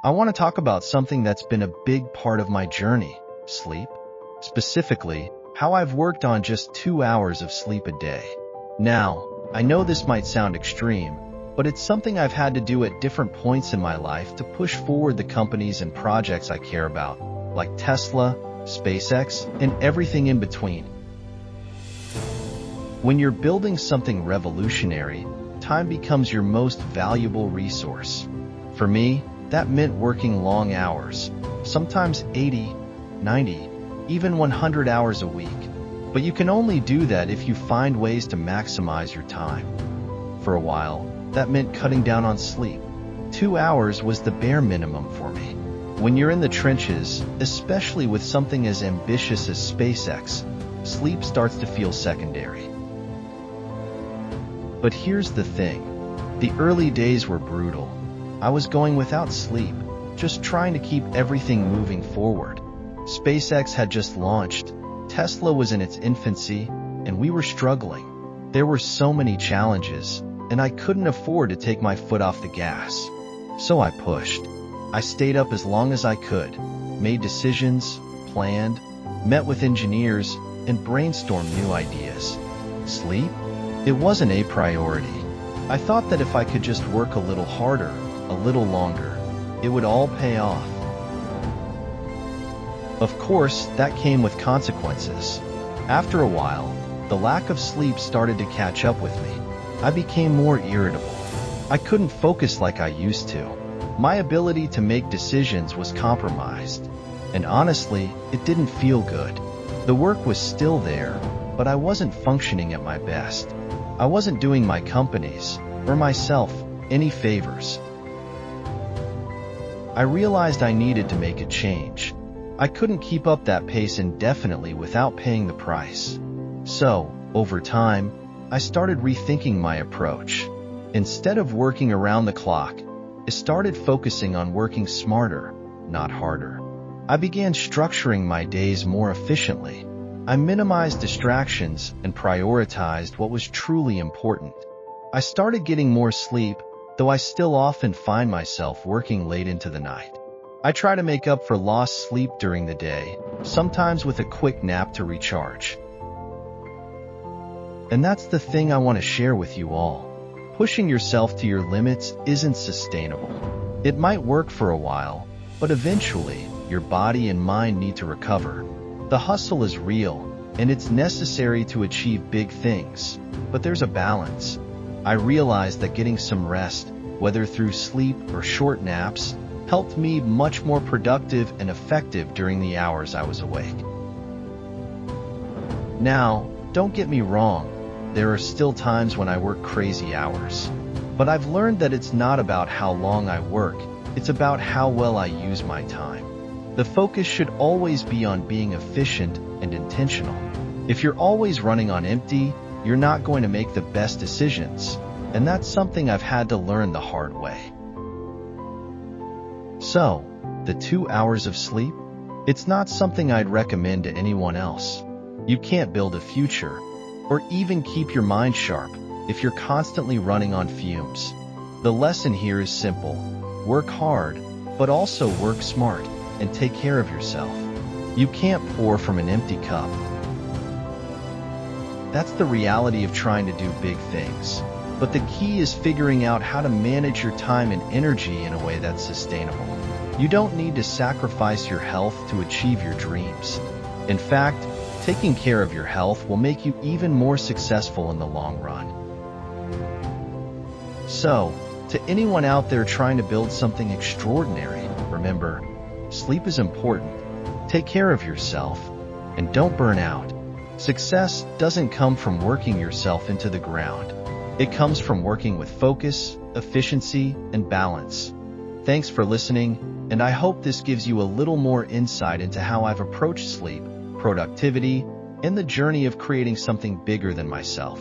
I want to talk about something that's been a big part of my journey, sleep. Specifically, how I've worked on just 2 hours of sleep a day. Now, I know this might sound extreme, but it's something I've had to do at different points in my life to push forward the companies and projects I care about, like Tesla, SpaceX, and everything in between. When you're building something revolutionary, time becomes your most valuable resource. For me, that meant working long hours, sometimes 80, 90, even 100 hours a week. But you can only do that if you find ways to maximize your time. For a while, that meant cutting down on sleep. 2 hours was the bare minimum for me. When you're in the trenches, especially with something as ambitious as SpaceX, sleep starts to feel secondary. But here's the thing. The early days were brutal. I was going without sleep, just trying to keep everything moving forward. SpaceX had just launched, Tesla was in its infancy, and we were struggling. There were so many challenges, and I couldn't afford to take my foot off the gas. So I pushed. I stayed up as long as I could, made decisions, planned, met with engineers, and brainstormed new ideas. Sleep? It wasn't a priority. I thought that if I could just work a little harder, a little longer, it would all pay off. Of course, that came with consequences. After a while, the lack of sleep started to catch up with me. I became more irritable. I couldn't focus like I used to. My ability to make decisions was compromised. And honestly, it didn't feel good. The work was still there, but I wasn't functioning at my best. I wasn't doing my companies, or myself, any favors. I realized I needed to make a change. I couldn't keep up that pace indefinitely without paying the price. So, over time, I started rethinking my approach. Instead of working around the clock, I started focusing on working smarter, not harder. I began structuring my days more efficiently. I minimized distractions and prioritized what was truly important. I started getting more sleep, though I still often find myself working late into the night. I try to make up for lost sleep during the day, sometimes with a quick nap to recharge. And that's the thing I want to share with you all. Pushing yourself to your limits isn't sustainable. It might work for a while, but eventually, your body and mind need to recover. The hustle is real, and it's necessary to achieve big things, but there's a balance. I realized that getting some rest, whether through sleep or short naps, helped me much more productive and effective during the hours I was awake. Now, don't get me wrong, there are still times when I work crazy hours. But I've learned that it's not about how long I work, it's about how well I use my time. The focus should always be on being efficient and intentional. If you're always running on empty, you're not going to make the best decisions, and that's something I've had to learn the hard way. So, the 2 hours of sleep? It's not something I'd recommend to anyone else. You can't build a future, or even keep your mind sharp, if you're constantly running on fumes. The lesson here is simple. Work hard, but also work smart, and take care of yourself. You can't pour from an empty cup. That's the reality of trying to do big things. But the key is figuring out how to manage your time and energy in a way that's sustainable. You don't need to sacrifice your health to achieve your dreams. In fact, taking care of your health will make you even more successful in the long run. So, to anyone out there trying to build something extraordinary, remember, sleep is important. Take care of yourself, and don't burn out. Success doesn't come from working yourself into the ground. It comes from working with focus, efficiency, and balance. Thanks for listening, and I hope this gives you a little more insight into how I've approached sleep, productivity, and the journey of creating something bigger than myself.